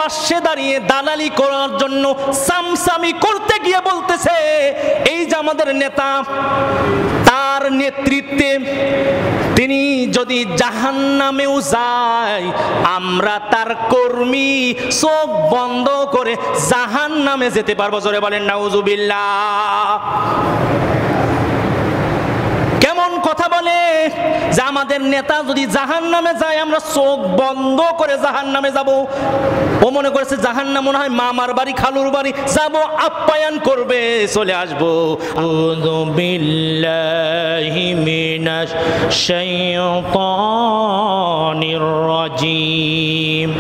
পাশে দাঁড়িয়ে দালালি করার জন্য সামসামি করতে গিয়ে বলতেছে, এই যে আমাদের নেতা, তার নেতৃত্বে তিনি যদি জাহান্নামেও যায়, আমরা তার কর্মী, চোখ বন্ধ করে জাহান্নামে যেতে পারবো। জোরে বলেন নাউজুবিল্লাহ। কেমন কথা বলে যে আমাদের নেতা যদি জাহান্নামে যায়, আমরা চোখ বন্ধ করে জাহান্নামে যাব। ও মনে করেছে জাহান্নাম মনে হয় মামার বাড়ি, খালুর বাড়ি, যাব, আপ্যায়ন করবে, চলে আসবো। আউযু বিল্লাহি মিনাশ শাইতানির রাজিম।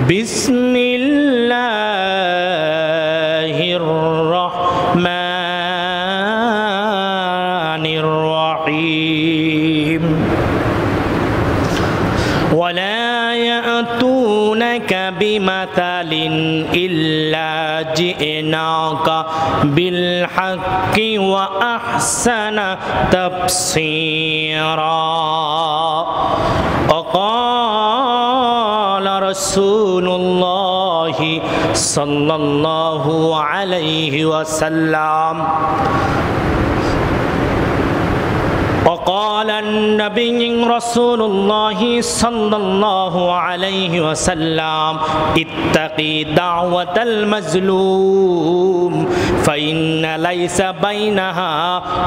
বিসমিল্লাহির রাহমানির রহিম। ওয়ালা ইয়াতুনাকা বিমাতালিন ইল্লা জিনাকা বিল হাক্কি ওয়া আহসানা তাফসীরা। وقال رسول الله صلى الله عليه وسلم وقال النبي رسول الله صلى الله عليه وسلم اتقي دعوة المظلوم فإن ليس بينها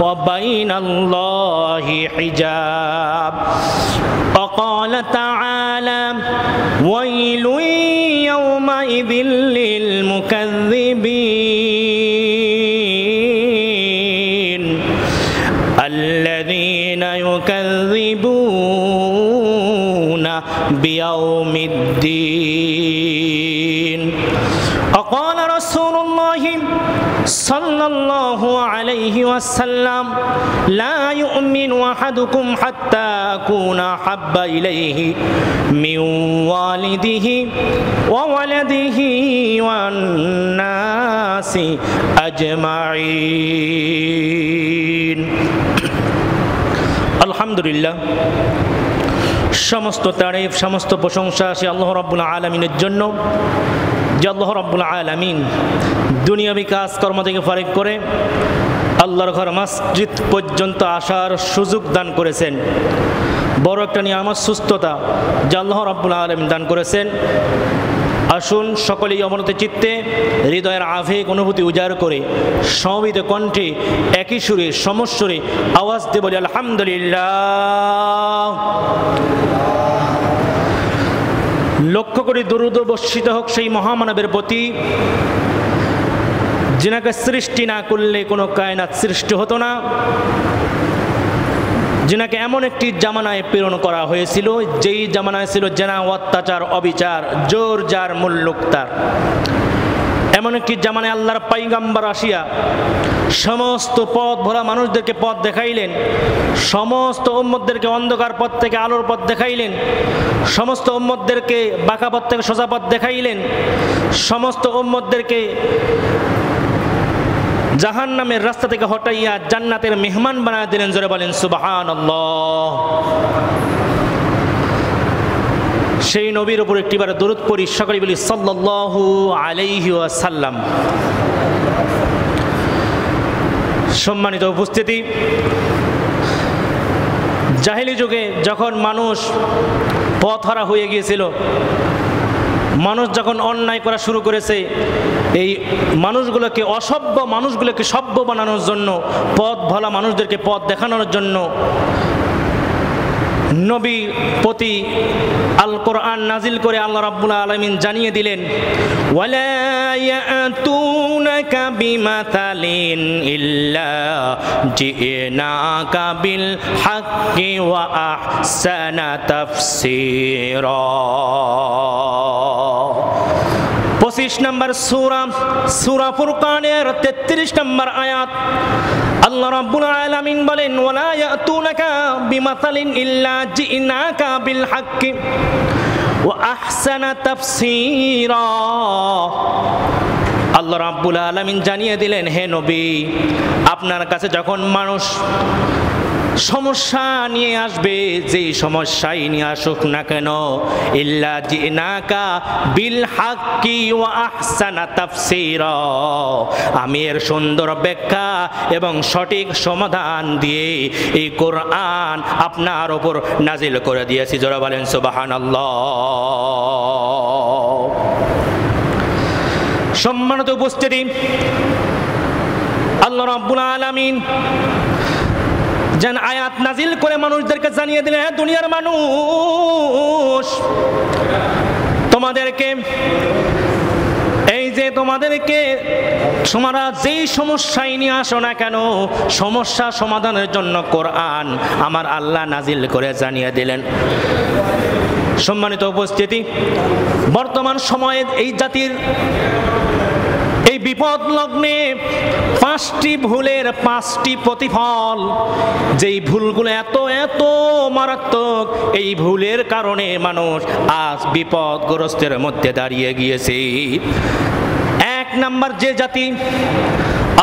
وبين الله حجاب. وقال تعالى ويل يومئذ للمكذبين الذين يكذبون بيوم الدين. وقال رسول الله صلى الله عليه وسلم لا يؤمن أحدكم حتى أكون أحب إليه من والده وولده والناس أجمعين. আলহামদুলিল্লাহ, সমস্ত তারিফ, সমস্ত প্রশংসা সে আল্লাহ রাব্বুল আলামিনের জন্য, যে আল্লাহ রাব্বুল আলামিন দুনিয়াবি কাজকর্ম থেকে ফারিক করে আল্লাহর ঘর মসজিদ পর্যন্ত আসার সুযোগ দান করেছেন। বড় একটা নিয়ামত সুস্থতা যে আল্লাহ রাব্বুল আলামিন দান করেছেন। আসুন সকলেই অবনত চিত্তে হৃদয়ের আবেগ অনুভূতি উজাড় করে সমবেত কণ্ঠে একই সুরে সমস্বরে আওয়াজ দিয়ে বলি আলহামদুলিল্লাহ। লক্ষ্য করি দরুদ বর্ষিত হোক সেই মহামানবের প্রতি, যিনাকে সৃষ্টি না করলে কোনো কায়নাত সৃষ্টি হতো না, যিনাকে এমন একটি জামানায় প্রেরণ করা হয়েছিল যেই জামানায় ছিল জেনা, অত্যাচার, অবিচার, জোর যার মুল্লুক তার। এমন একটি জামানায় আল্লাহর পয়গম্বর আসিয়া সমস্ত পথ ভরা মানুষদেরকে পথ দেখাইলেন, সমস্ত উম্মতদেরকে অন্ধকার পথ থেকে আলোর পথ দেখাইলেন, সমস্ত উম্মতদেরকে বাঁকা পথ থেকে সোজা পথ দেখাইলেন, সমস্ত উম্মতদেরকে জাহান্নামের রাস্তা থেকে হটাইয়া জান্নাতের মেহমান বানায় দিলেন। জোরে বলেন সুবহানাল্লাহ। সেই নবীর উপর একটিবার দরুদ পড়ি, সকলে বলি সাল্লাল্লাহু আলাইহি ওয়াসাল্লাম। সম্মানিত উপস্থিতি, জাহেলি যুগে যখন মানুষ পথহারা হয়ে গিয়েছিল, মানুষ যখন অন্যায় করা শুরু করেছে, এই মানুষগুলোকে অসভ্য মানুষগুলোকে সভ্য বানানোর জন্য, পথ ভোলা মানুষদেরকে পথ দেখানোর জন্য নবী প্রতি আল কোরআন নাজিল করে আল্লাহ রাব্বুল আলামিন জানিয়ে দিলেন, ওয়ালা ইয়াতুনাকা বিমাতালিন ইল্লা জিনাকা বিল হাক্কি ওয়া আহসানা তাফসীরা। 25 নম্বর সূরা ফুরকানের 33 নম্বর আয়াত আল্লাহ রাব্বুল আলামিন বলেন, ওয়ালা ইয়াতুনাকা বিমাতালিন ইল্লা জিনাকা বিল হাক্কি ওয়া আহসানা তাফসীরা। আল্লাহ রাব্বুল আলামিন জানিয়ে দিলেন, হে নবী, আপনার কাছে যখন মানুষ সমস্যা নিয়ে আসবে, যেই সমস্যাই নিয়ে আসুক না কেন, ইল্লা জিনাকা বিল হাক্কি ওয়া আহসানা তাফসীরা, আমি এর সুন্দর ব্যাখ্যা এবং সঠিক সমাধান দিয়ে এই কোরআন আপনার উপর নাজিল করে দিয়েছি। যারা বলেন সুবহানাল্লাহ। সম্মানিত উপস্থিতি, আল্লাহ রাব্বুল আলামিন যেন আয়াত নাজিল করে মানুষদেরকে জানিয়ে দিলেন, হ্যাঁ দুনিয়ার মানুষ, তোমাদেরকে এই যে তোমাদেরকে তোমরা যেই সমস্যায় নিয়ে আসো না কেন, সমস্যা সমাধানের জন্য কোরআন আমার আল্লাহ নাজিল করে জানিয়ে দিলেন। সম্মানিত উপস্থিতি, বর্তমান সময়ে এই জাতির এই বিপদ লগ্নে 5টি ভুলের 5টি প্রতিফল, যেই ভুলগুলো এত এত মারাত্মক, এই ভুলের কারণে মানুষ আজ বিপদগ্রস্তের মধ্যে দাঁড়িয়ে গিয়েছে। 1 নাম্বার, যে জাতি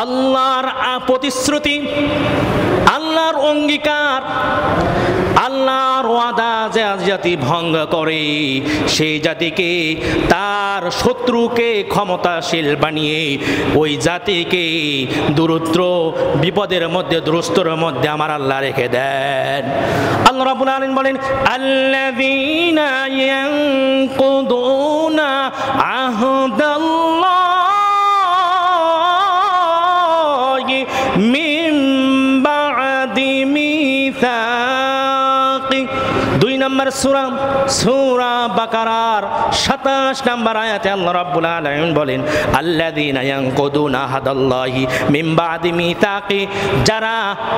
আল্লাহর প্রতিশ্রুতি, আল্লাহর অঙ্গীকার, আল্লাহর ওয়াদা যে জাতি ভঙ্গ করে, সেই জাতিকে তার শত্রুকে ক্ষমতাশীল বানিয়ে ওই জাতিকে দরিদ্র বিপদের মধ্যে, দুরস্তর মধ্যে আমার আল্লাহ রেখে দেন। আল্লাহ রাব্বুল আলামিন বলেন, আল্লাযীনা ইয়ানকুদুনা আহদাল্লাহি মিন বা'দি মিসাকি। 2 নম্বর সূরা বাকারার 27 নম্বর আয়াতে আল্লাহ রাব্বুল আলামিন বলেন, আল্লাযীনা ইয়ানকুদুনা আহদাল্লাহি মিন বা'দি মিসাকি, যারা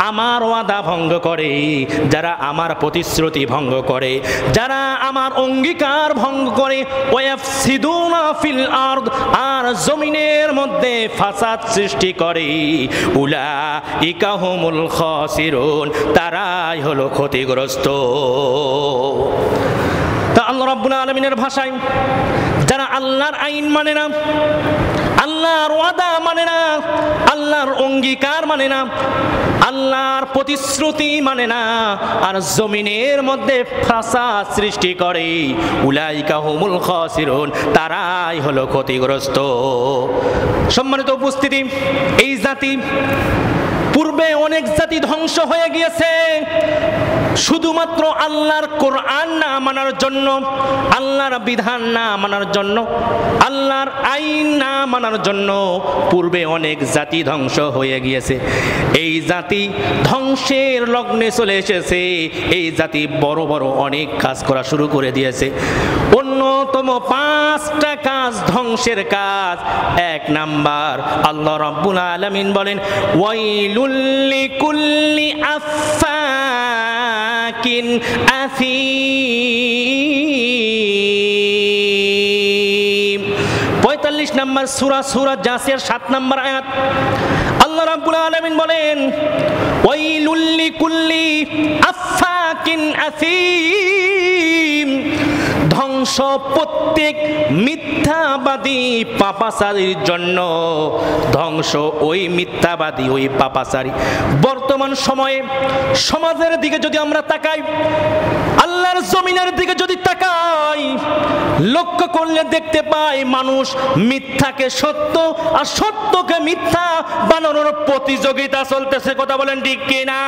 আমার ওয়াদা ভঙ্গ করে, যারা আমার প্রতিশ্রুতি ভঙ্গ করে, যারা আমার অঙ্গীকার ভঙ্গ করে, ওয়াফসিদুনা ফিল আরদ, আর জমিনের মধ্যে ফাসাদ সৃষ্টি করে, উলাইকা হুমুল খাসিরুন, তারাই হলো ক্ষতিগ্রস্ত। তা আল্লাহ রাব্বুল আলামিনের ভাষায়, যারা আল্লাহর আইন মানে না, আল্লাহর ওয়াদা মানে না, আল্লাহর অঙ্গীকার মানে না, আল্লাহর প্রতিশ্রুতি মানে না, আর জমিনের মধ্যে ফাসাদ সৃষ্টি করে, উলাইকা হুমুল খাসিরুন, তারাই হলো ক্ষতিগ্রস্ত। সম্মানিত উপস্থিতি, এই জাতি পূর্বে অনেক জাতি ধ্বংস হয়ে গিয়েছে শুধুমাত্র আল্লাহর কোরআন না মানার জন্য, আল্লাহর বিধান না মানার জন্য, আল্লাহর আইন না মানার জন্য। পূর্বে অনেক জাতি ধ্বংস হয়ে গিয়েছে। এই জাতি ধ্বংসের লগ্নে চলে এসেছে। এই জাতি বড় বড় অনেক কাজ করা শুরু করে দিয়েছে। অন্যতম 5টা কাজ, ধ্বংসের কাজ। 1 নাম্বার, আল্লাহ রাব্বুল আলামিন বলেন, ওয়াইলুল লিকুল্লি আফফাকিন আথীম। 45 নম্বর সূরা জাসিয়ার 7 নম্বর আয়াত, আল্লাহ রাব্বুল আলামিন বলেন, ওয়াইলুল লিকুল্লি আফফাকিন আথীম, ধ্বংস প্রত্যেক মিথ্যাবাদী পাপাচারীর জন্য। ধ্বংস ওই মিথ্যাবাদী, ওই পাপাচারী। বর্তমান সময়ে সমাজের দিকে যদি আমরা তাকাই, আল্লাহর জমিনের দিকে যদি তাকাই, লক্ষ্য করলে দেখতে পাই মানুষ মিথ্যাকে সত্য আর সত্যকে মিথ্যা বানানোর প্রতিযোগিতা চলতেছে। কথা বলেন ঠিক কিনা?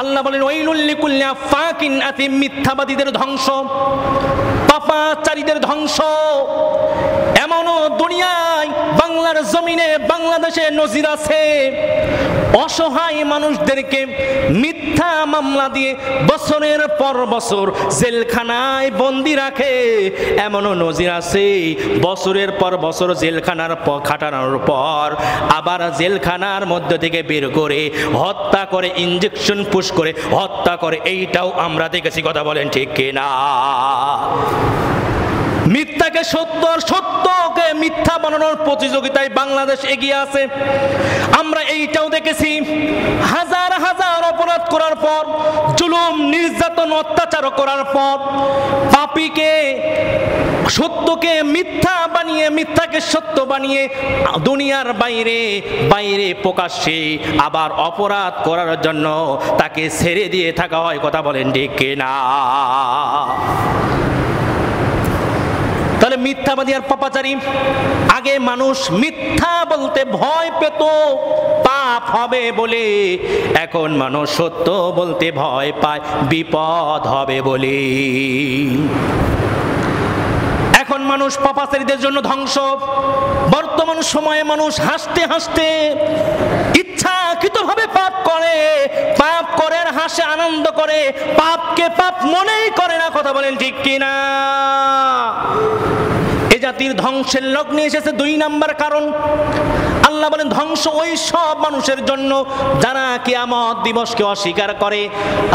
আল্লাহ বলেন, ওয়াইলুল লিকুল্লি আফফাকিন আথীম, মিথ্যাবাদীদের ধ্বংস, পাপাচারীদের ধ্বংস। এমনও দুনিয়ায়, বাংলার জমিনে, বাংলাদেশে নজির আছে, অসহায় মানুষদেরকে মিথ্যা মামলা দিয়ে বছরের পর বছর জেলখানায় বন্দি রাখে। এমনও নজির আছে, বছরের পর বছর জেলখানার খাটানোর পর আবার জেলখানার মধ্যে থেকে বের করে হত্যা করে, ইনজেকশন পুশ করে হত্যা করে। এইটাও আমরা দেখেছি। কথা বলেন ঠিক কিনা? মিথ্যাকে মিথ্যাকে সত্য আর সত্যকে মিথ্যা বানানোর প্রতিযোগিতায় বাংলাদেশ এগিয়ে আছে। আমরা এইটাও দেখেছি, হাজার হাজার অপরাধ করার পর, জুলুম নির্যাতন অত্যাচার করার পর, পাপীকে সত্যকে মিথ্যা বানিয়ে, মিথ্যাকে সত্য বানিয়ে দুনিয়ার বাইরে বাইরে প্রকাশ্যে আবার অপরাধ করার জন্য তাকে ছেড়ে দিয়ে থাকা হয়। কথা বলেন ঠিক কিনা? তাহলে মিথ্যাবাদী আর পাপাচারী, আগে মানুষ মিথ্যা বলতে ভয় পেত পাপ হবে বলে, এখন মানুষ সত্য বলতে ভয় পায় বিপদ হবে বলে। এখন মানুষ পাপাচারীদের জন্য ধ্বংস। বর্তমান সময়ে মানুষ হাসতে হাসতে ইচ্ছাকৃতভাবে পাপ করে, পাপ করে আর হাসে, আনন্দ করে, পাপকে পাপ মনেই করে না। কথা বলেন ঠিক কিনা? এ জাতির ধ্বংসের লগ্নে এসেছে 2 নাম্বার কারণ। আল্লাহ বলেন ধ্বংস ওই সব মানুষের জন্য যারা কিয়ামত দিবসকে অস্বীকার করে।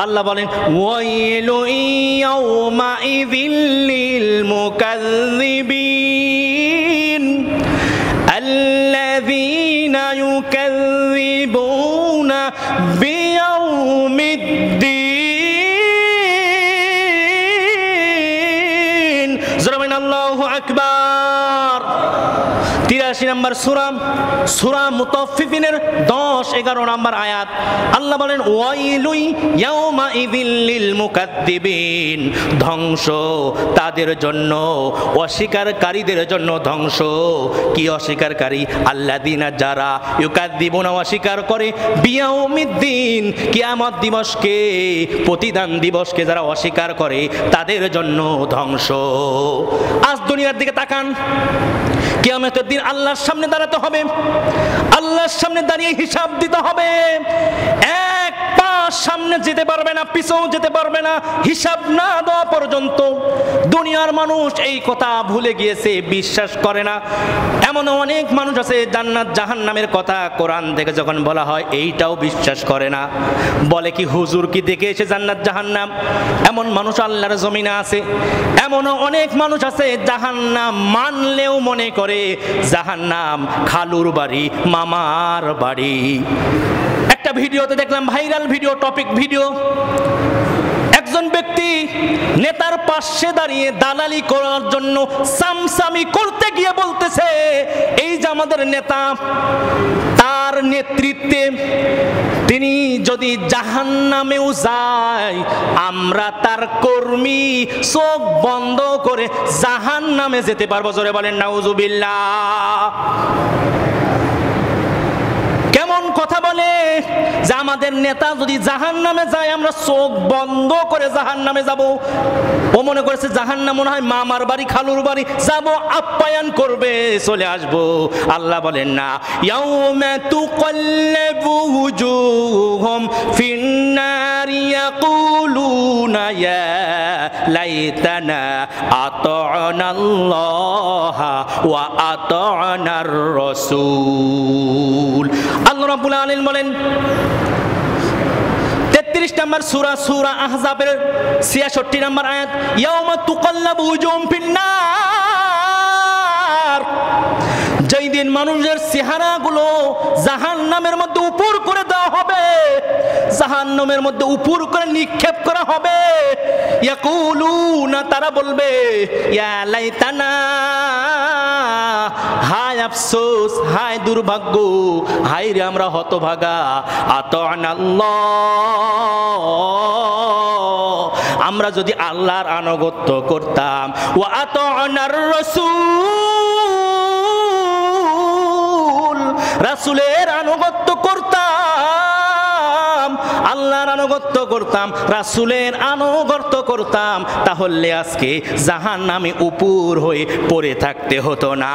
আল্লাহ বলেন ওয়াইলু ইয়াউমাইযিল লিল মুকাযযিবিন আল্লাযীনা ইউকাযযিবুনা বিয়াউমিদ্দিন। যারা বলেন আল্লাহু আকবার। 83 নম্বর সূরা, সূরা মুতাফফিফিনের 10-11 নম্বর আয়াত। আল্লাহ বলেন ওয়াইলু ইয়াউমাইযিল লিল মুকাদ্দিবিন, ধ্বংস তাদের জন্য, অস্বীকারকারীদের জন্য ধ্বংস। কি অস্বীকারকারী? আল্লাযীনা, যারা ইউকাদ্দিবুনা, অস্বীকার করে, বিয়াউমিদ্দিন, কিয়ামত দিবসকে, প্রতিদান দিবসকে যারা অস্বীকার করে তাদের জন্য ধ্বংস। আজ দুনিয়ার দিকে তাকান, কিয়ামতের দিন আল্লাহর সামনে দাঁড়াতে হবে, আল্লাহর সামনে দাঁড়িয়ে হিসাব দিতে হবে। এক পা সামনে যেতে পারবে না, পিছনেও যেতে পারবে না হিসাব না দেওয়া পর্যন্ত। দুনিয়ার মানুষ এই কথা ভুলে গিয়েছে, বিশ্বাস করে না। এমন অনেক মানুষ আছে জান্নাত জাহান্নামের কথা কোরআন থেকে যখন বলা হয় এইটাও বিশ্বাস করে না। বলে কি হুজুর কি দেখে এসে জান্নাত জাহান্নাম? এমন মানুষ আল্লাহর জমিনে আছে। এমনও অনেক মানুষ আছে জাহান্নাম মানলেও মনে করে জাহান্নাম খালুর বাড়ি, মামার বাড়ি। একটা ভিডিওতে দেখলাম, ভাইরাল ভিডিও, টপিক ভিডিও, একজন ব্যক্তি নেতার পাশে দাঁড়িয়ে দালালি করার জন্য সামসামি করতে গিয়ে বলতেছে এই যে আমাদের নেতা, তার নেতৃত্বে তিনি যদি জাহান্নামেও যায়, আমরা তার কর্মী, চোখ বন্ধ করে জাহান্নামে যেতে পারবো। জোরে বলেন নাউজুবিল্লাহ। কেমন কথা বলে যে আমাদের নেতা যদি জাহান্নামে যায় আমরা চোখ বন্ধ করে জাহান্নামে যাব। ও মনে করেছে জাহান্নাম মনে হয় মামার বাড়ি, খালুর বাড়ি, যাব, আপ্যায়ন করবে, চলে আসবো। আল্লাহ বলেন না, ইয়াউমা তুকাল্লাবু ওয়ুজুহুম ফিন্নারি ইয়াকুলুনা ইয়া লাইতানা আতা'নাল্লাহা ওয়া আতা'নার রাসূল। আল্লাহ রাব্বুল আলামিন বলেন 33 নম্বর সূরা, সূরা আহজাবের 66 নম্বর আয়াত, ইয়াউমা তুকাল্লাবু ওয়ুজুহুম ফিন্নার, যেই দিন মানুষের চেহারাগুলো জাহান্নামের মধ্যে উপর করে দেওয়া হবে, জাহান্নামের মধ্যে উপর করে নিক্ষেপ করা হবে। ইয়াকুলুনা, তারা বলবে, ইয়া লাইতানা, হায় আফসোস, হায় দুর্ভাগ্য, হায় রে আমরা হতভাগা। আতা'নাল্লাহ, আমরা যদি আল্লাহর আনুগত্য করতাম, ওয়া আতা'নার রাসূল, রাসূলের আনুগত্য করতাম, আল্লাহর আনুগত্য করতাম, রাসূলের আনুগত্য করতাম, তাহলে আজকে জাহান্নামে উপর হয়ে পড়ে থাকতে হতো না।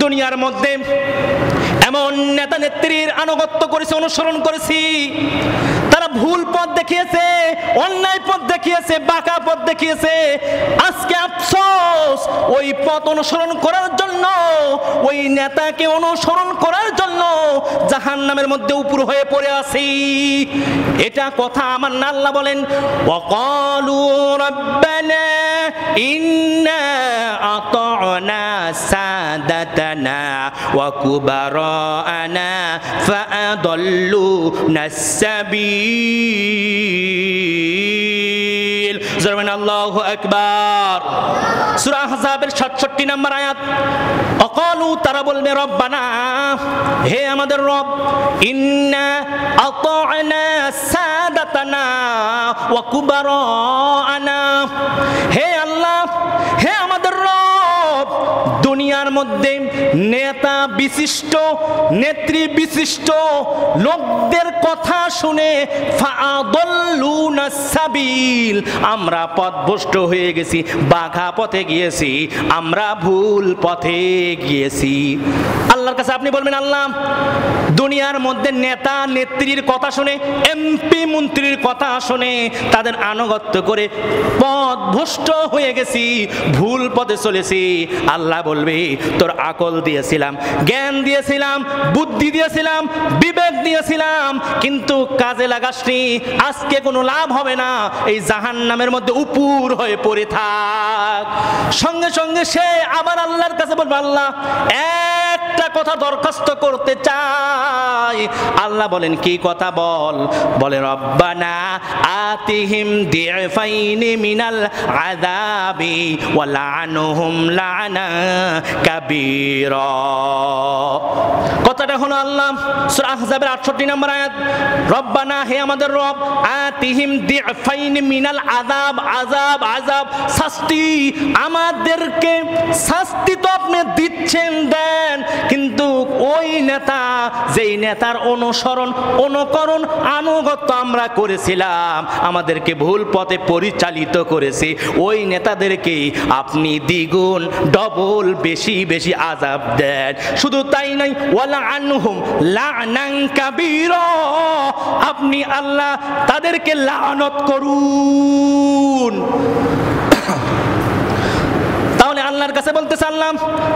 দুনিয়ার মধ্যে এমন নেতা নেত্রীর আনুগত্য করেছি, অনুসরণ করেছি, তারা ভুল পথ দেখিয়েছে, অন্যায় পথ দেখিয়েছে, বাঁকা পথ দেখিয়েছে, আজকে আফসোস ওই পথ অনুসরণ করার জন্য, ওই নেতাকে অনুসরণ করার জন্য জাহান্নামের মধ্যে উপর হয়ে পড়ে আছি। এটা কথা আমার না, আল্লাহ বলেন ওয়াকালু রাব্বানা ইন্না আতা'না সাদাতানা ওয়া কুবারানা ফাআদাল্লুনা সাবিল। জরমান আল্লাহু আকবার। সূরা আহজাবের 67 নম্বর আয়াত। ওয়াকালু, তারা বলবে রব্বানা, হে আমাদের রব, ইন্না আতা'না সাদাতানা ওয়া কুবারানা, হে আল্লাহ, হে আমাদের রব, দুনিয়ার মধ্যে নেতা বিশিষ্ট, নেত্রী বিশিষ্ট লোকদের কথা শুনে ফাআদাল্লুনা সাবিল, আমরা পথভ্রষ্ট হয়ে গেছি, বাঘা পথে গিয়েছি, আমরা ভুল পথে গিয়েছি। আল্লাহর কাছে আপনি বলবেন, আল্লাহ, দুনিয়ার মধ্যে নেতা নেত্রীর কথা শুনে, এমপি মন্ত্রীর কথা শুনে তাদের আনুগত্য করে পথভ্রষ্ট হয়ে গেছি, ভুল পথে চলেছি। আল্লাহ বলবে, তোর আকল দিয়েছিলাম, জ্ঞান দিয়েছিলাম, বুদ্ধি দিয়েছিলাম, বিবেক দিয়েছিলাম, কিন্তু কাজে লাগাসনি, আজকে কোনো লাভ হবে না, এই জাহান্নামের মধ্যে উপুর হয়ে পড়ে থাক। সঙ্গে সঙ্গে সে আবার আল্লাহর কাছে বলবে, আল্লাহ, একটা কথা দরখাস্ত করতে চাই। আল্লাহ বলেন, কি কথা বল? বলে রব্বানা আতিহিম দি'ফাইনি মিনাল আযাবি ওয়া লা'নহুম লা'না কাবীরা। কথাটা হলো আল্লাহ, সূরা আহজাবের 68 নম্বর আয়াত, রব্বানা, হে আমাদের রব, আতিহিম দি'ফাইনি মিনাল আযাব, আযাব আযাব শাস্তি, আমাদেরকে শাস্তি তো আপনি দিচ্ছেন, দেন, কিন্তু ওই নেতা, যেই নেতার অনুসরণ অনুকরণ আনুগত্য আমরা করেছিলাম, আমাদেরকে ভুল পথে পরিচালিত করেছে, ওই নেতাদেরকে আপনি দ্বিগুণ ডবল বেশি বেশি আযাব দেন। শুধু তাই নয়, ওয়ালা আনহুম লা'নান কাবীরা, আপনি আল্লাহ তাদেরকে লানত করুন। তাহলে আল্লাহর কাছে বলতেছে, আল্লাহ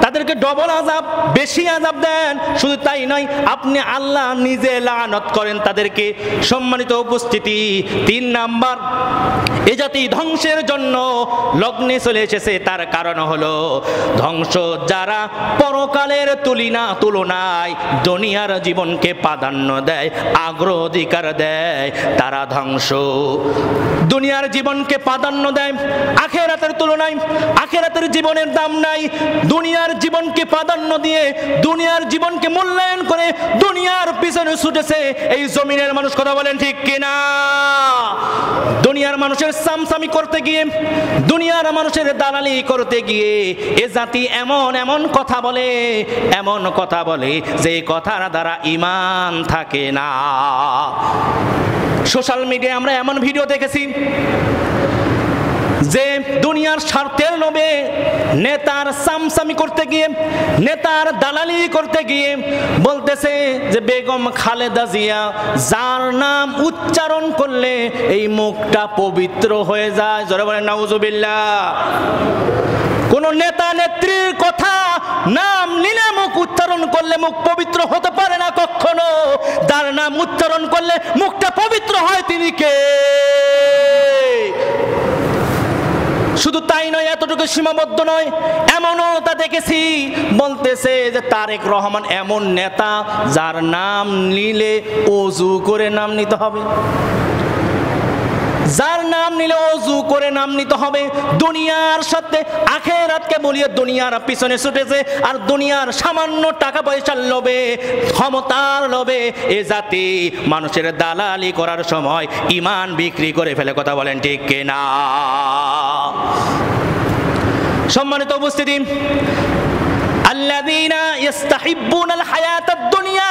তাদেরকে ডবল আযাব, বেশি আযাব দেন। শুধু তাই নয়, আপনি আল্লাহ নিজে লানত করেন তাদেরকে। সম্মানিত উপস্থিতি, 3 নাম্বার, এ জাতি ধ্বংসের জন্য লগ্নে চলে এসেছে, তার কারণ হলো ধ্বংস যারা পরকালের তুলনায় দুনিয়ার জীবনকে প্রাধান্য দেয়, অগ্রাধিকার দেয়, তারা ধ্বংস। দুনিয়ার জীবনকে প্রাধান্য দেয় আখিরাতের তুলনায়, আখিরাতের জীবনের দাম নাই, দুনিয়ার জীবনকে প্রাধান্য দিয়ে, দুনিয়ার জীবনকে মূল্যায়ন করে দুনিয়ার পিছনে ছুটেছে এই জমিনের মানুষ। কথা বলেন ঠিক কিনা? দুনিয়ার মানুষের সামসামি করতে গিয়ে, দুনিয়ার মানুষের দালালি করতে গিয়ে এ জাতি এমন এমন কথা বলে, এমন কথা বলে যে কথার দ্বারা ঈমান থাকে না। সোশ্যাল মিডিয়ায় আমরা এমন ভিডিও দেখেছি যে দুনিয়ার স্বার্থের লোভে নেতার সামসামি করতে গিয়ে, নেতার দালালি করতে গিয়ে বলতেছে যে বেগম খালেদা জিয়া, যার নাম উচ্চারণ করলে এই মুখটা পবিত্র হয়ে যায়। জোরে বলেন নাউজুবিল্লাহ। কোন নেতা নেত্রীর কথা নাম নিলে, মুখ উচ্চারণ করলে মুখ পবিত্র হতে পারে না কখনো। যার নাম উচ্চারণ করলে মুখটা পবিত্র হয়, তিনি কে? শুধু তাই নয়, এতটুকু সীমাবদ্ধ নয়, এমনও তা দেখেছি বলতেছে যে তারেক রহমান এমন নেতা যার নাম নিলে ওযু করে নাম নিতে হবে, যার নাম নিলে ওযু করে নাম নিতে হবে। দুনিয়ার সাথে আখিরাতকে বলিয়ে দুনিয়ার পিছনে ছুটেছে, আর দুনিয়ার সামান্য টাকা পয়সার লোভে, ক্ষমতার লোভে এ জাতি মানুষের দালালি করার সময় ঈমান বিক্রি করে ফেলে। কথা বলেন ঠিক কিনা? সম্মানিত উপস্থিতি, আল্লাযীনা ইস্তাহিব্বুনাল হায়াতাদ দুনিয়া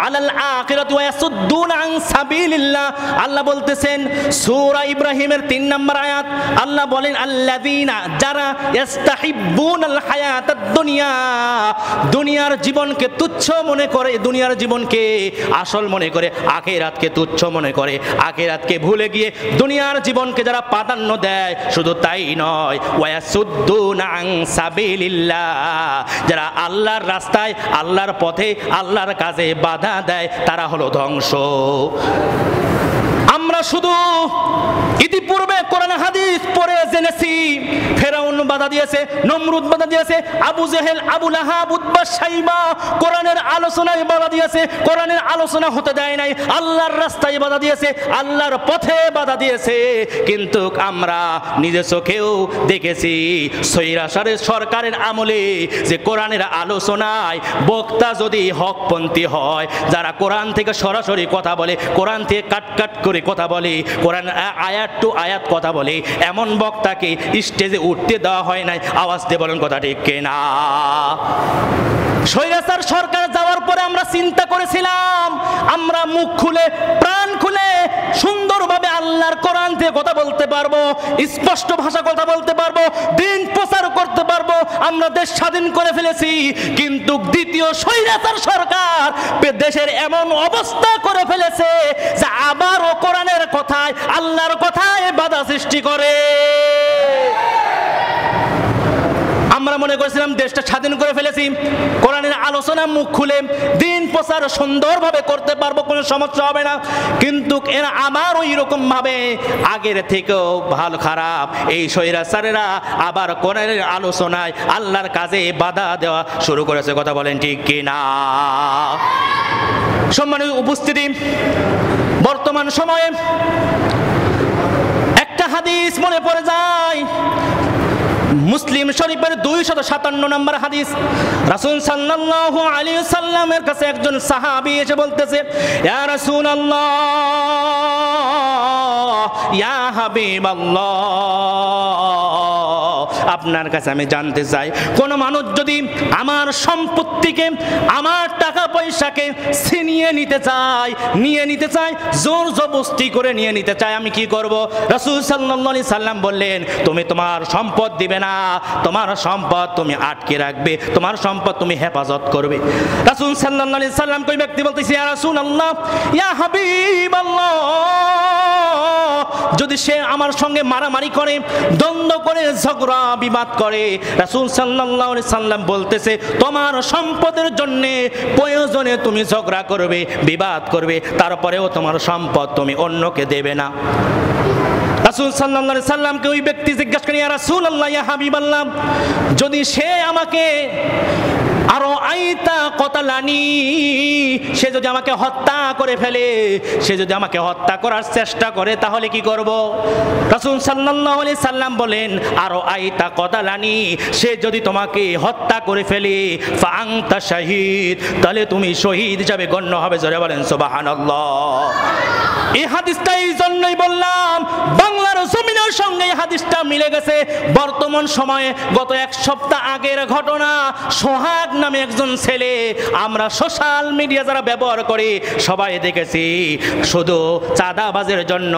আলাল আখিরাতি ওয়া ইয়াসুদ্দুনা আন সাবিলিল্লাহ। আল্লাহ বলতেছেন সূরা ইব্রাহিমের 3 নম্বর আয়াত, আল্লাহ বলেন আল্লাযীনা, যারা ইস্তাহিব্বুনাল হায়াতাদ দুনিয়া, দুনিয়ার জীবনকে তুচ্ছ মনে করে, দুনিয়ার জীবনকে আসল মনে করে, আখিরাতকে তুচ্ছ মনে করে, আখিরাতকে ভুলে গিয়ে দুনিয়ার জীবনকে যারা প্রাধান্য দেয়, শুধু তাই নয়, ওয়া ইয়াসুদ্দুনা আন সাবিলিল্লাহ, যারা আল্লাহর রাস্তায়, আল্লাহর পথে, আল্লাহর কাজে বাধা দেয়, তারা হলো ধ্বংস। আমরা শুধু ইতিপূর্বে কোরআন হাদিস পড়ে জেনেছি ফেরাউন বাধা দিয়েছে, নমরুদ বাধা দিয়েছে, আবু জেহেল, আবু লাহাব, উতবা, শাইবা কোরআনের আলোচনায় বাধা দিয়েছে, কোরআনের আলোচনা হতে দেয় নাই, আল্লাহর রাস্তায় বাধা দিয়েছে, আল্লাহর পথে বাধা দিয়েছে। কিন্তু আমরা নিজের চোখেও দেখেছি স্বৈরাচারের সরকারের আমলে যে কোরআনের আলোচনায় বক্তা যদি হকপন্থী হয়, যারা কোরআন থেকে সরাসরি কথা বলে, কোরআন থেকে কাট কাট করে কথা বলে, কোরআন আয়াত টু আয়াত কথা বলে, এমন বক্তাকে স্টেজে উঠতে দেওয়া হয় নাই। আওয়াজ দিয়ে বলেন কথা ঠিক কিনা? স্বৈরাচার সরকার যাওয়ার পরে আমরা চিন্তা করেছিলাম আমরা মুখ খুলে, প্রাণ খুলে, সুন্দরভাবে আল্লাহর কোরআন থেকে কথা বলতে পারবো, স্পষ্ট ভাষা কথা বলতে পারবো, দিন প্রচার করতে পারবো, আমরা দেশ স্বাধীন করে ফেলেছি। কিন্তু দ্বিতীয় স্বৈরাচার সরকার দেশের এমন অবস্থা করে ফেলেছে যে আবারও কোরআনের কথায়, আল্লাহর কথায় বাধা সৃষ্টি করে। আমরা মনে করেছিলাম দেশটা স্বাধীন করে ফেলেছি, কোরআনের আলোচনা মুখ খুলে দিন প্রচার সুন্দরভাবে করতে পারবো, কোনো সমস্যা হবে না। কিন্তু এরা আবার ওই রকম ভাবে আগের থেকেও ভালো খারাপ এই স্বৈরাচারেরা আবার কোরআনের আলোচনায়, আল্লাহর কাজে বাধা দেওয়া শুরু করেছে। কথা বলেন ঠিক কিনা? সম্মানিত উপস্থিতি, বর্তমান সময়ে একটা হাদিস মনে পড়ে যায়, মুসলিম শরীফের 257 নম্বর হাদিস। রাসূল সাল্লাল্লাহু আলাইহি ওয়াসাল্লামের কাছে একজন সাহাবী এসে বলতেছে, ইয়া রাসূলুল্লাহ, ইয়া হাবিবাল্লাহ, আপনার কাছে আমি জানতে চাই, কোন মানুষ যদি আমার সম্পত্তিকে, আমার টাকা পয়সাকে ছিনিয়ে নিতে চায়, জোর জবরদস্তি করে নিয়ে নিতে চায়, আমি কি করব? রাসূল সাল্লাল্লাহু আলাইহি সাল্লাম বললেন, তুমি তোমার সম্পদ দিবে না, তোমার সম্পদ তুমি আটকে রাখবে, তোমার সম্পদ তুমি হেফাজত করবে। রাসূল সাল্লাল্লাহু আলাইহি সাল্লাম কই ব্যক্তি বলতেছে, ইয়া রাসূলুল্লাহ, ইয়া হাবিবাল্লাহ, যদি সে আমার সঙ্গে মারামারি করে, দ্বন্দ্ব করে, ঝগড়া বিবাদ করে, রাসূল সাল্লাল্লাহু আলাইহি সাল্লাম বলতেছে, তোমার সম্পদের জন্য প্রয়োজনে তুমি ঝগড়া করবে, বিবাদ করবে, তারপরেও তোমার সম্পদ তুমি অন্যকে দেবে না। রাসূল সাল্লাল্লাহু আলাইহি সাল্লামকে ওই ব্যক্তি জিজ্ঞাসা করে, ইয়া রাসূলুল্লাহ, ইয়া হাবিবাল্লাহ, যদি সে আমাকে আরো আইতা কতালানি, সে যদি আমাকে হত্যা করে ফেলে, সে যদি আমাকে হত্যা করার চেষ্টা করে, তাহলে কি করব? রাসূল সাল্লাল্লাহু আলাইহি সাল্লাম বলেন, আরো আইতা কতালানি, সে যদি তোমাকে হত্যা করে ফেলে, ফা আনতা শাহীদ, তাহলে তুমি শহীদ হিসেবে গণ্য হবে। জোরে বলেন সুবহানাল্লাহ। এই হাদিসটা এই জন্যই বললাম, বাংলার জমিনের সঙ্গে এই হাদিসটা মিলে গেছে। বর্তমান সময়ে গত এক সপ্তাহ আগের ঘটনা, সোহাগ নামে একজন ছেলে, আমরা সোশ্যাল মিডিয়া যারা ব্যবহার করি সবাই দেখেছি, শুধু চাঁদাবাজের জন্য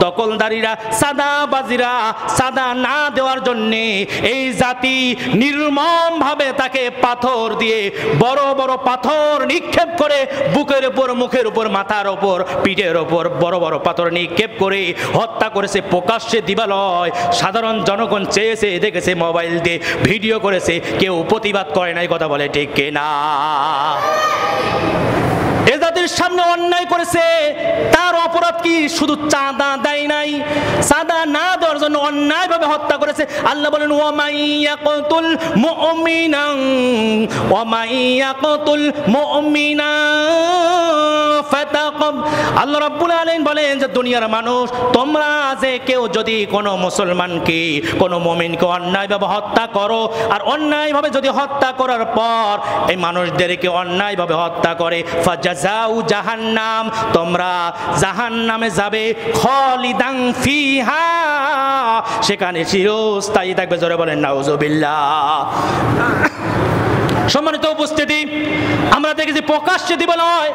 দখলদারিরা, চাঁদাবাজিরা চাঁদা না দেওয়ার জন্যে এই জাতি নির্মমভাবে তাকে পাথর দিয়ে, বড় বড় পাথর নিক্ষেপ করে, বুকের উপর, মুখের উপর, মাথার উপর, পিঠের উপর বড় বড় পাথর নিক্ষেপ করে হত্যা করেছে। প্রকাশ্যে দিবালয়, সাধারণ জনগণ চেয়েছে, দেখেছে, মোবাইল দিয়ে ভিডিও করেছে, কেউ প্রতিবাদ করে নাই। কথা বলে ঠিক কিনা? এ জাতির সামনে অন্যায় করেছে, তার অপরাধ কি? শুধু চাঁদা দেয় নাই, চাঁদা না দেওয়ার জন্য অন্যায়ভাবে হত্যা করেছে। আল্লাহ বলেন, ওয়া মাইয়াকুতুল মুমিনান, ওয়া মাইয়াকুতুল মুমিনা ফাতাকাব। আল্লাহ রাব্বুল আলামিন বলেন যে দুনিয়ার মানুষ, তোমরা যে কেউ যদি কোনো মুসলমানকে, কোনো মুমিনকে অন্যায়ভাবে হত্যা করো, আর অন্যায়ভাবে যদি হত্যা করার পর এই মানুষদেরকে অন্যায়ভাবে হত্যা করে, ফাজাজাউ জাহান্নাম, তোমরা জাহান্নামে যাবে, খালিদান ফিহা, সেখানে চিরস্থায়ী থাকবে। জোরে বলেন নাউজুবিল্লাহ। সম্মানিত উপস্থিতি, আমরা দেখেছি প্রকাশ্যে দিব নয়,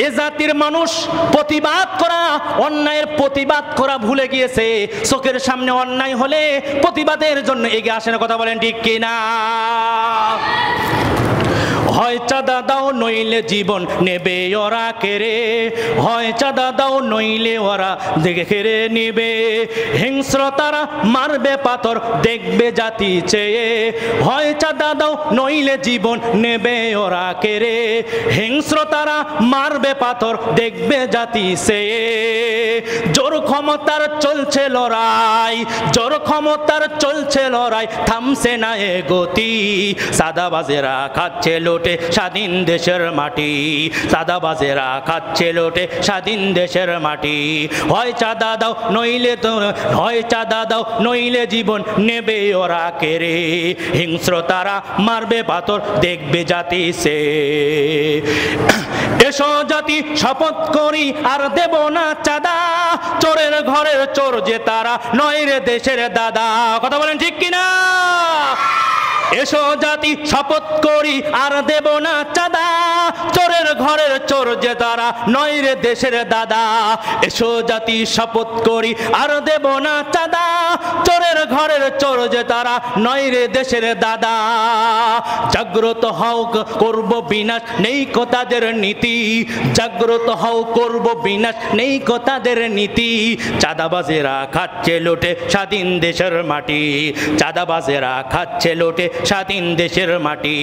এ জাতির মানুষ প্রতিবাদ করা, অন্যায়ের প্রতিবাদ করা ভুলে গিয়েছে। চোখের সামনে অন্যায় হলে প্রতিবাদের জন্য এগিয়ে আসে না। কথা বলেন ঠিক কিনা? হয় চাঁদা দাও নইলে জীবন নেবে ওরা কেড়ে, হয় চাঁদা দাও নইলে ওরা দেখে কেড়ে নেবে। হিংস্রতারা মারবে পাথর দেখবে জাতি চেয়ে, হয় চাঁদা দাও নইলে জীবন নেবে ওরা কেড়ে। হিংস্রতারা মারবে পাথর দেখবে জাতি চেয়ে। জোর ক্ষমতার চলছে লড়াই, জোর ক্ষমতার চলছে লড়াই, থামছে না এ গতি। সাদাবাজেরা খাচ্ছে লোটে স্বাধীন দেশের মাটি, সাদাবাজেরা খাচ্ছে লোটে স্বাধীন দেশের মাটি। হয় চাঁদা দাও নইলে তো, হয় চাঁদা দাও নইলে জীবন নেবে ওরা কেড়ে। হিংস্রতারা মারবে পাথর দেখবে জাতি সে। এসো জাতি শপথ করি আর দেব না চাঁদা, চোরের ঘরের চোর যে তারা নয় রে দেশের দাদা। কথা বলেন ঠিক কিনা? এসো জাতি শপথ করি আর দেব না চাঁদা, চোরের ঘরের চোর যে তারা নয় রে দেশের দাদা। এসো জাতি শপথ করি আর দেব না চাঁদা, চোরের ঘরের চোর যে তারা নয় রে দেশের দাদা। জাগ্রত হও করব বিনাশ নেই কো তাদের নীতি, জাগ্রত হও করব বিনাশ নেই কো তাদের নীতি। চাঁদাবাজেরা খাচ্ছে লোটে স্বাধীন দেশের মাটি, চাঁদাবাজেরা খাচ্ছে লোটে স্বাধীন দেশের মাটি।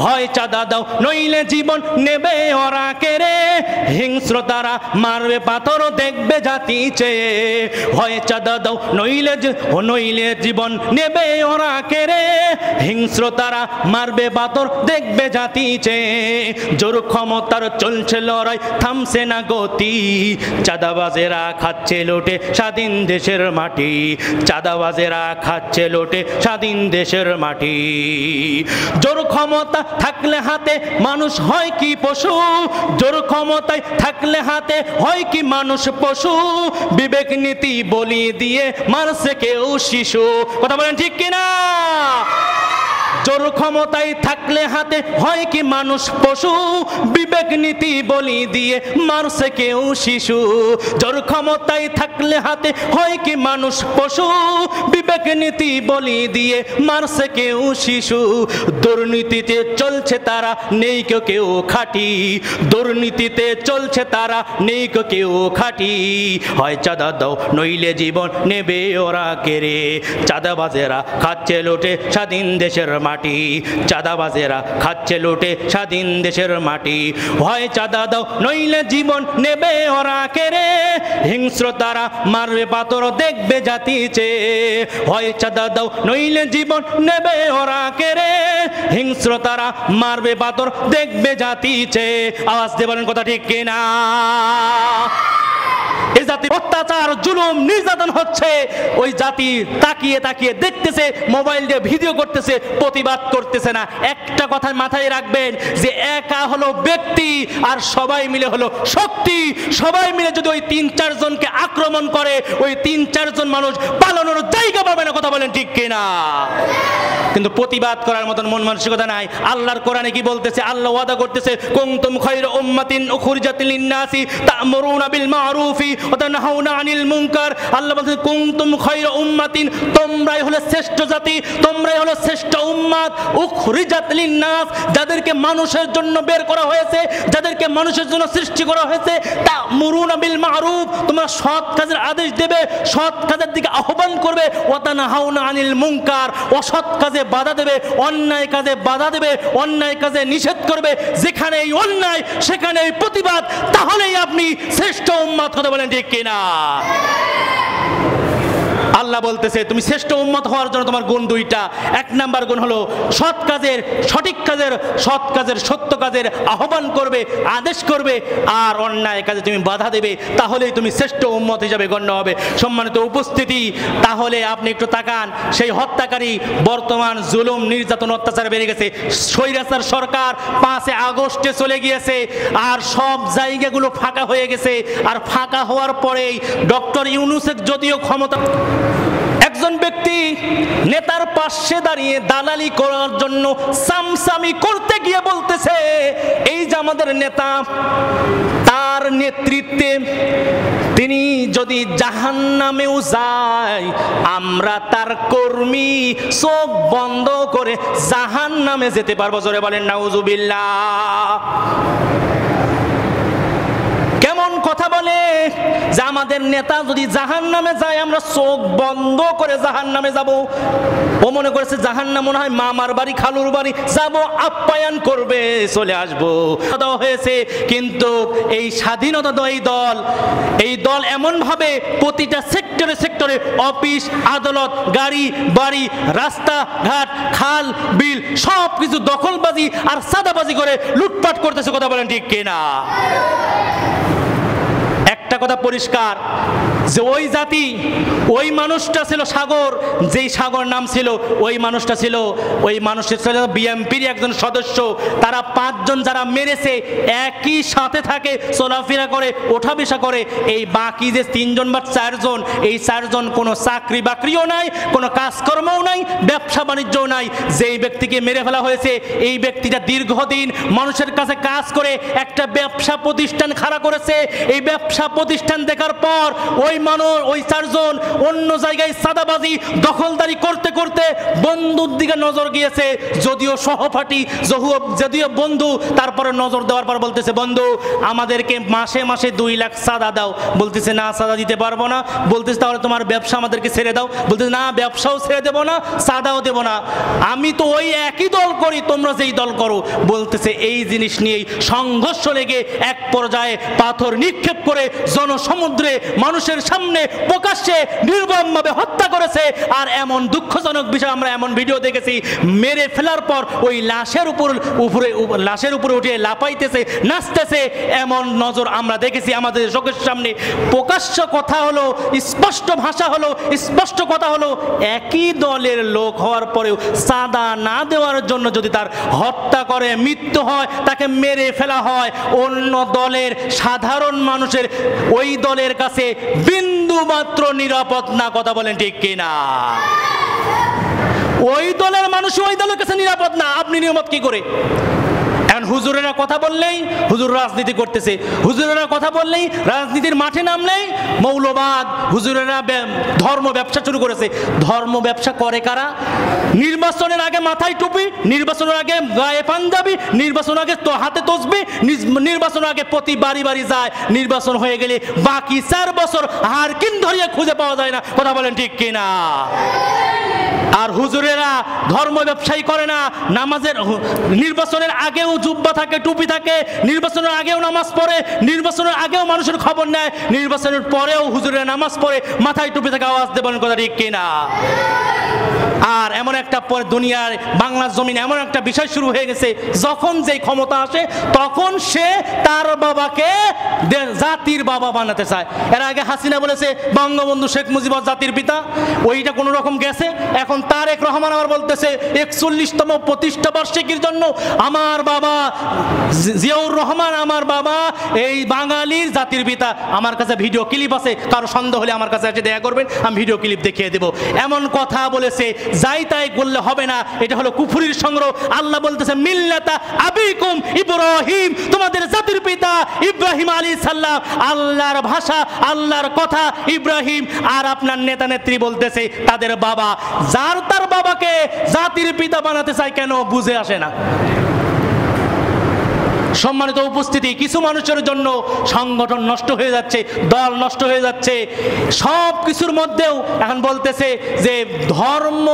হয় চাঁদা দাও নইলে জীবন নেবে ওরা কেড়ে। হিংস্রতারা মারবে পাথর দেখবে জাতি চেয়ে, হয় চাঁদা দাও নইলে নইলে জীবন নেবে ওরা কেড়ে। হিংস্রতারা মারবে পাথর দেখবে জাতি চেয়ে। জোর ক্ষমতার চলছে লড়াই থামছে না গতি, চাঁদাবাজেরা খাচ্ছে লোটে স্বাধীন দেশের মাটি, চাঁদাবাজেরা খাচ্ছে লোটে স্বাধীন দেশের মাটি। জোর ক্ষমতা থাকলে হাতে মানুষ হয় কি পশু, জোর ক্ষমতায় থাকলে হাতে হয় কি মানুষ পশু। বিবেক নীতি বলি দিয়ে মারছে কেউ শিশু। কথা বলেন ঠিক কিনা? জোর ক্ষমতায় থাকলে হাতে হয় কি মানুষ পশু, বিবেক নীতি বলি দিয়ে মারছে কেউ শিশু। জোর ক্ষমতায় থাকলে হাতে হয় কি মানুষ পশু, বিবেক নীতি বলি দিয়ে মারছে কেউ শিশু। দুর্নীতিতে চলছে তারা নেই কেউ খাঁটি, দুর্নীতিতে চলছে তারা নেই কেউ খাঁটি। হয় চাঁদা দাও নইলে জীবন নেবে ওরা কেড়ে। চাঁদাবাজেরা খাচ্ছে লোটে স্বাধীন দেশের মাটি, চাঁদাবাজেরা খাচ্ছে লোটে স্বাধীন দেশের মাটি। হয় চাঁদা দাও নইলে জীবন নেবে ওরা কেড়ে। হিংস্রতারা মারবে পাথর দেখবে জাতি চেয়ে, হয় চাঁদা দাও নইলে জীবন নেবে ওরা কেড়ে। হিংস্রতারা মারবে পাথর দেখবে জাতি চেয়ে। আওয়াজ দিয়ে বলেন কথা ঠিক কিনা? এই জাতি অত্যাচার জুলুম নির্যাতন হচ্ছে, ওই জাতি তাকিয়ে তাকিয়ে দেখতেছে, মোবাইল দিয়ে ভিডিও করতেছে, প্রতিবাদ করতেছে না। একটা কথা মাথায় রাখবেন যে একা হলো ব্যক্তি আর সবাই মিলে হলো শক্তি। সবাই মিলে যদি ওই ৩-৪ জনকে আক্রমণ করে, ওই ৩-৪ জন মানুষ পালানোর জায়গা পাবে না। কথা বলেন ঠিক কিনা? কিন্তু প্রতিবাদ করার মতন মন মানসিকতা নাই। আল্লাহর কোরআনে কি বলতেছে? আল্লাহ ওয়াদা করতেছে, কুনতুম খায়রা উম্মাতিন উখরিজাত লিন-নাসি তা'মুরুনা বিল মা'রুফি ওয়া তানহাউনা আনিল মুনকার। আল্লাহ বলতেছে কুনতুম খায়রা উম্মাতিন, তোমরাই হলো শ্রেষ্ঠ জাতি, তোমরাই হলো শ্রেষ্ঠ উম্মাত। উখরিজাত লিন-নাস, যাদেরকে মানুষের জন্য বের করা হয়েছে, যাদেরকে মানুষের জন্য সৃষ্টি করা হয়েছে। তা'মুরুনা বিল মা'রুফ, তোমরা সৎ কাজের আদেশ দেবে, সৎ কাজের দিকে আহ্বান করবে। ওয়া তানহাউনা আনিল মুনকার, অসৎ কাজে বাধা দেবে, অন্যায় কাজে বাধা দেবে, অন্যায় কাজে নিষেধ করবে। যেখানে এই অন্যায় সেখানে এই প্রতিবাদ, তাহলেই আপনি শ্রেষ্ঠ উম্মত। কথা বলেন ঠিক কিনা? আল্লাহ বলতেছে তুমি শ্রেষ্ঠ উম্মত হওয়ার জন্য তোমার গুণ দুইটা। এক নাম্বার গুণ হলো সৎ কাজের, সঠিক কাজের, সৎ কাজের, সত্য কাজের আহ্বান করবে, আদেশ করবে, আর অন্যায় কাজে তুমি বাধা দেবে, তাহলেই তুমি শ্রেষ্ঠ উম্মত হিসাবে গণ্য হবে। সম্মানিত উপস্থিতি, তাহলে আপনি একটু তাকান, সেই হত্যাকারী বর্তমান জুলুম নির্যাতন অত্যাচার বেড়ে গেছে। স্বৈরাচার সরকার 5 আগস্টে চলে গিয়েছে, আর সব জায়গাগুলো ফাঁকা হয়ে গেছে। আর ফাঁকা হওয়ার পরেই ডক্টর ইউনূসের যদিও ক্ষমতা, একজন একজন ব্যক্তি নেতার পাশে দাঁড়িয়ে দালালি করার জন্য সামসামি করতে গিয়ে বলতেছে, এই যে আমাদের নেতা, তার নেতৃত্বে তিনি যদি জাহান্নামেও যায়, আমরা তার কর্মী, চোখ বন্ধ করে জাহান্নামে যেতে পারবো। জোরে বলেন নাউজুবিল্লাহ। কেমন কথা বলে যে আমাদের নেতা যদি জাহান্নামে যায়, আমরা চোখ বন্ধ করে জাহান্নামে যাব। ও মনে করেছে জাহান্নাম মনে হয় মামার বাড়ি, খালুর বাড়ি, যাব, আপ্যায়ন করবে, চলে আসবো দেওয়া হয়েছে। কিন্তু এই স্বাধীনতা এই দল এমন ভাবে প্রতিটা সেক্টরে সেক্টরে অফিস, আদালত, গাড়ি, বাড়ি, রাস্তা ঘাট, খাল, বিল সব কিছু দখলবাজি আর সাদাবাজি করে লুটপাট করতেছে। কথা বলেন ঠিক কিনা? একটা কথা পরিষ্কার যে ওই জাতি, ওই মানুষটা ছিল সাগর, যেই সাগর নাম ছিল ওই মানুষটা ছিল বিএনপির একজন সদস্য। তারা 5 জন যারা মেরেছে একই সাথে থাকে, চলাফেরা করে, ওঠা বসা করে। এই বাকি যে 3 জন বা 4 জন, এই 4 জন কোনো চাকরি বাকরিও নাই, কোনো কাজকর্মও নাই, ব্যবসা বাণিজ্যও নাই। যেই ব্যক্তিকে মেরে ফেলা হয়েছে, এই ব্যক্তিটা দীর্ঘদিন মানুষের কাছে কাজ করে একটা ব্যবসা প্রতিষ্ঠান খাড়া করেছে। এই ব্যবসা প্রতিষ্ঠান দেখার পর ওই 4 জন অন্য জায়গায় সাদাবাজি, দখলদারি করতে করতে বন্ধুর দিকে নজর গিয়েছে। যদিও সহপাঠী, যদিও বন্ধু, তারপরে নজর দেওয়ার পর বলতেছে, বন্ধু আমাদেরকে মাসে মাসে 2 লাখ সাদা দাও। বলতেছে না, সাদা দিতে পারবো না। বলতেছে তাহলে তোমার ব্যবসা আমাদেরকে ছেড়ে দাও। বলতেছে না, ব্যবসাও ছেড়ে দেবো না, সাদাও দেবো না, আমি তো ওই একই দল করি, তোমরা যেই দল করো। বলতেছে এই জিনিস নিয়েই সংঘর্ষ লেগে এক পর্যায়ে পাথর নিক্ষেপ করে জনসমুদ্রে মানুষের সামনে প্রকাশ্যে নির্মমভাবে হত্যা করেছে। আর এমন দুঃখজনক বিষয়, আমরা এমন ভিডিও দেখেছি, মেরে ফেলার পর ওই লাশের উপরে উঠে লাফাইতেছে, নাচতেছে, এমন নজর আমরা দেখেছি আমাদের চোখের সামনে। প্রকাশ্য কথা হলো, স্পষ্ট ভাষা হলো, স্পষ্ট কথা হলো, একই দলের লোক হওয়ার পরেও সাদা না দেওয়ার জন্য যদি তার হত্যা করে, মৃত্যু হয়, তাকে মেরে ফেলা হয়, অন্য দলের সাধারণ মানুষের ওই দলের কাছে বিন্দু মাত্র নিরাপদ না। কথা বলেন ঠিক কিনা? ওই দলের মানুষ ওই দলের কাছে নিরাপদ না। আপনি নিরাপদ কি করে? এখন হুজুরেরা কথা বললেই হুজুর রাজনীতি করতেছে, হুজুরেরা কথা বললেই রাজনীতির মাঠে নামলেই মৌলবাদ, হুজুরেরা ধর্ম ব্যবসা শুরু করেছে। ধর্ম ব্যবসা করে কারা? নির্বাচনের আগে মাথায় টুপি, নির্বাচনের আগে গায়ে পাঞ্জাবি, নির্বাচনের আগে তো হাতে তসবি, নির্বাচনের আগে প্রতি বাড়ি বাড়ি যায়, নির্বাচন হয়ে গেলে বাকি 4 বছর হারকিন ধরিয়ে খুঁজে পাওয়া যায় না। কথা বলেন ঠিক কিনা? আর হুজুরেরা ধর্ম ব্যবসায়ী করে না। নামাজের নির্বাচনের আগেও জুব্বা থাকে, টুপি থাকে, নির্বাচনের আগেও নামাজ পড়ে, নির্বাচনের আগেও মানুষের খবর নেয়, নির্বাচনের পরেও হুজুরেরা নামাজ পড়ে, মাথায় টুপি থাকে, আওয়াজ দেবেন। কথা ঠিক কিনা? আর এমন একটা দুনিয়ার বাংলার জমিন এমন একটা বিষয় শুরু হয়ে গেছে, যখন যেই ক্ষমতা আসে তখন সে তার বাবাকে জাতির বাবা বানাতে চায়। এর আগে হাসিনা বলেছে বঙ্গবন্ধু শেখ মুজিবুর জাতির পিতা, ওইটা কোনো রকম গেছে। এখন তারেক রহমান আবার বলতেছে 41তম প্রতিষ্ঠা বার্ষিকীর জন্য আমার বাবা জিয়াউর রহমান, আমার বাবা এই বাঙালির জাতির পিতা। আমার কাছে ভিডিও ক্লিপ আছে, কারো সন্দেহ হলে আমার কাছে এসে দেখা করবেন, আমি ভিডিও ক্লিপ দেখিয়ে দেব। এমন কথা বলেছে, যাই তাই বললে হবে না, এটা হলো কুফরির সংগ্রহ। আল্লাহ বলতেছে মিল্লাতা আবিকুম ইব্রাহিম, তোমাদের জাতির পিতা ইব্রাহিম আলাইহিস সালাম। আল্লাহর ভাষা, আল্লাহর কথা ইব্রাহিম। আর আপনার নেতা নেত্রী বলতেছে তাদের বাবা। যার তার বাবাকে জাতির পিতা বানাতে চায় কেন বুঝে আসে না। সম্মানিত উপস্থিতি, কিছু মানুষের জন্য সংগঠন নষ্ট হয়ে যাচ্ছে, দল নষ্ট হয়ে যাচ্ছে। সব কিছুর মধ্যেও এখন বলতেছে যে ধর্ম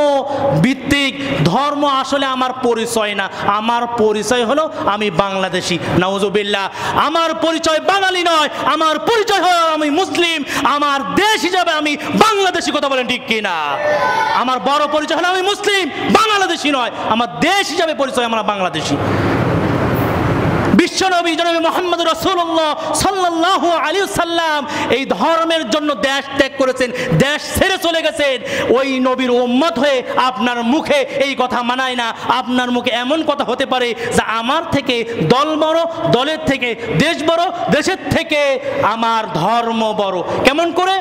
ভিত্তিক, ধর্ম আসলে আমার পরিচয় না, আমার পরিচয় হলো আমি বাংলাদেশি। নাউজুবিল্লাহ। আমার পরিচয় বাঙালি নয়, আমার পরিচয় হলো আমি মুসলিম, আমার দেশ হিসাবে আমি বাংলাদেশি। কথা বলেন ঠিক কিনা? আমার বড় পরিচয় হলো আমি মুসলিম, বাংলাদেশি নয়। আমার দেশ হিসাবে পরিচয় আমরা বাংলাদেশি। বিশ্বনবী জনাবে মুহাম্মদ রাসূলুল্লাহ সাল্লাল্লাহু আলাইহি ওয়াসাল্লাম এই ধর্মের জন্য দেশ ত্যাগ করেছেন, দেশ ছেড়ে চলে গেছেন। ওই নবীর উম্মত হয়ে আপনার মুখে এই কথা মানায় না। আপনার মুখে এমন কথা হতে পারে যে আমার থেকে দল বড়, দলের থেকে দেশ বড়, দেশের থেকে আমার ধর্ম বড়। কেমন করে?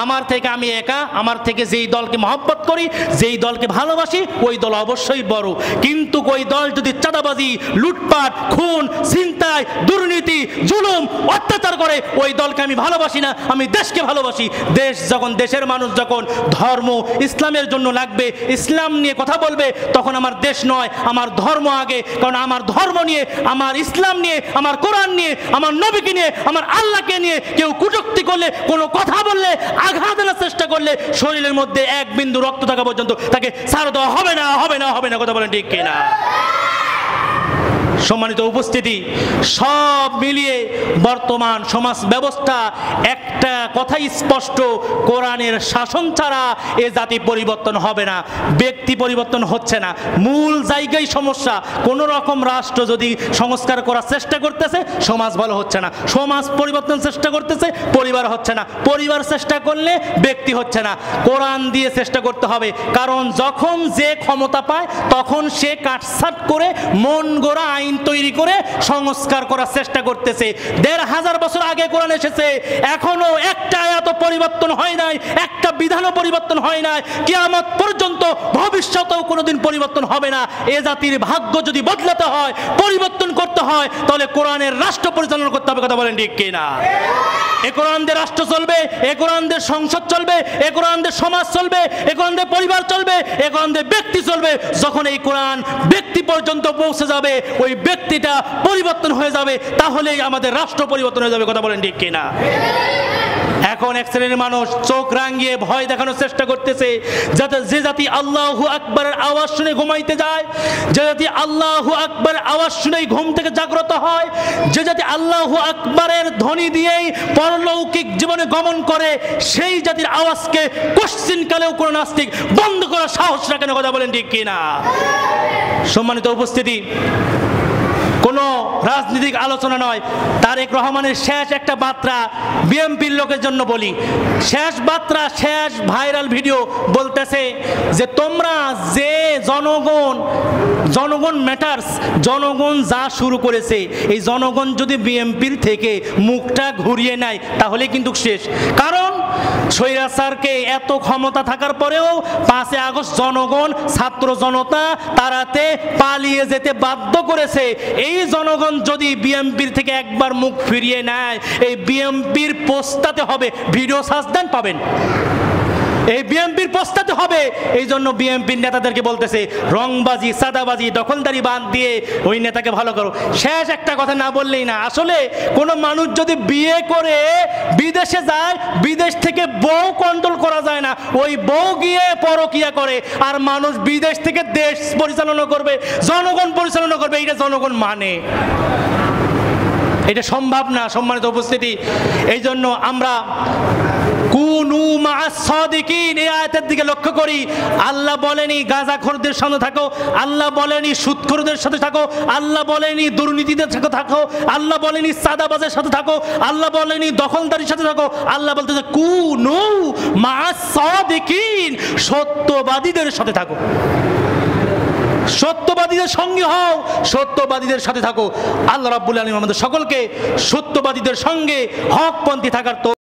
আমার থেকে আমি একা, আমার থেকে যেই দলকে মহব্বত করি, যেই দলকে ভালোবাসি, ওই দল অবশ্যই বড়। কিন্তু ওই দল যদি চাঁদাবাজি, লুটপাট, খুন, ছিনতাই, দুর্নীতি, জুলুম, অত্যাচার করে, ওই দলকে আমি ভালোবাসি না, আমি দেশকে ভালোবাসি। দেশ যখন, দেশের মানুষ যখন ধর্ম ইসলামের জন্য লাগবে, ইসলাম নিয়ে কথা বলবে, তখন আমার দেশ নয়, আমার ধর্ম আগে। কারণ আমার ধর্ম নিয়ে, আমার ইসলাম নিয়ে, আমার কোরআন নিয়ে, আমার নবীকে নিয়ে, আমার আল্লাহকে নিয়ে কেউ কটূক্তি করলে, কোনো কথা বললে, আঘাত আনার চেষ্টা করলে, শরীরের মধ্যে এক বিন্দু রক্ত থাকা পর্যন্ত তাকে ছাড় দেওয়া হবে না, হবে না, হবে না। কথা বলেন ঠিক কিনা? সম্মানিত উপস্থিতি, সব মিলিয়ে বর্তমান সমাজ ব্যবস্থা একটা কথাই স্পষ্ট, কোরআনের শাসন ছাড়া এ জাতি পরিবর্তন হবে না, ব্যক্তি পরিবর্তন হচ্ছে না। মূল জায়গায় সমস্যা। কোন রকম রাষ্ট্র যদি সংস্কার করার চেষ্টা করতেছে, সমাজ ভালো হচ্ছে না। সমাজ পরিবর্তন চেষ্টা করতেছে, পরিবার হচ্ছে না। পরিবার চেষ্টা করলে ব্যক্তি হচ্ছে না। কোরআন দিয়ে চেষ্টা করতে হবে। কারণ যখন যে ক্ষমতা পায়, তখন সে কাটছাট করে মন গড়া আইন তৈরি করে সংস্কার করার চেষ্টা করতেছে। ১৫০০ বছর আগে কোরআন এসেছে, এখনো একটা আয়াত পরিবর্তন হয় নাই, একটা বিধানও পরিবর্তন হয় নাই। কিয়ামত পর্যন্ত, ভবিষ্যতেও কোনোদিন পরিবর্তন হবে না। এ জাতির ভাগ্য যদি বদলাতে হয়, পরিবর্তন করতে হয়, তাহলে কোরআনের রাষ্ট্র পরিচালনা করতে হবে। কথা বলেন ঠিক কিনা? এ কোরআন দিয়ে রাষ্ট্র চলবে, এ কোরআন দিয়ে সংসদ চলবে, এ কোরআন দিয়ে সমাজ চলবে, এ কোরআন দিয়ে পরিবার চলবে, এ কোরআন দিয়ে ব্যক্তি চলবে। যখন এই কোরআন ব্যক্তি পর্যন্ত পৌঁছে যাবে, ওই ব্যক্তিটা পরিবর্তন হয়ে যাবে, তাহলেই আমাদের রাষ্ট্র পরিবর্তন হয়ে যাবে। কথা বলেন ঠিক কিনা? এখন এক শ্রেণীর মানুষ চোখ রাঙিয়ে ভয় দেখানোর চেষ্টা করতেছে, যাতে যে জাতি আল্লাহু আকবারের আওয়াজ শুনে ঘুমাইতে যায়, যে জাতি আল্লাহু আকবারের আওয়াজ শুনেই ঘুম থেকে জাগ্রত হয়, যে জাতি আল্লাহু আকবারের ধ্বনি দিয়েই পরলৌকিক জীবনে গমন করে, সেই জাতির আওয়াজকে কোশ্চিনকালেও কোনো নাস্তিক বন্ধ করার সাহস রাখে না। কথা বলেন ঠিক কিনা? সম্মানিত উপস্থিতি, কোনো রাজনৈতিক আলোচনা নয়, তারেক রহমানের শেষ একটা বার্তা বিএনপির লোকের জন্য বলি। শেষ বার্তা, শেষ ভাইরাল ভিডিও বলতেছে যে তোমরা যে জনগণ ম্যাটার্স, জনগণ যা শুরু করেছে, এই জনগণ যদি বিএনপির থেকে মুখটা ঘুরিয়ে নেয়, তাহলে কিন্তু শেষ। কারণ স্বৈরাচারকে এত ক্ষমতা থাকার পরেও 5 আগস্ট জনগণ, ছাত্র জনতা তারাতে পালিয়ে যেতে বাধ্য করেছে। এই জনগণ যদি বিএনপির থেকে একবার মুখ ফিরিয়ে নেয়, এই বিএনপির পোস্টাতে হবে, ভিডিও সার্চ দেন পাবেন, এই বিএনপির পোস্টাতে হবে। এই জন্য বিএনপির নেতাদেরকে বলতেছে, রংবাজি, সাদাবাজি, দখলদারি বাদ দিয়ে ওই নেতাকে ভালো করো। শেষ একটা কথা না বললেই না। আসলে কোনো মানুষ যদি বিয়ে করে বিদেশে যায়, বিদেশ থেকে বউ কন্ট্রোল করা যায় না, ওই বউ গিয়ে পরকিয়া করে, আর মানুষ বিদেশ থেকে দেশ পরিচালনা করবে, জনগণ পরিচালনা করবে, এটা জনগণ মানে? এটা সম্ভব না। সম্মানিত উপস্থিতি, এই জন্য আমরা কুনু মা'আস সাদিকিন এই আয়াতের দিকে লক্ষ্য করি। আল্লাহ বলেনি গাঁজাখোরদের সাথে থাকো, আল্লাহ বলেনি সুদখোরদের সাথে থাকো, আল্লাহ বলেনি দুর্নীতিদের সাথে থাকো, আল্লাহ বলেনি সাদাবাজের সাথে থাকো, আল্লাহ বলেনি দখলদারির সাথে থাকো। আল্লাহ বলতেছে কুনু মা'আস সাদিকিন, সত্যবাদীদের সাথে থাকো, সত্যবাদীদের সঙ্গে হও, সত্যবাদীদের সাথে থাকো। আল্লাহ রাব্বুল আলামিন আমাদের সকলকে সত্যবাদীদের সঙ্গে হকপন্থী থাকার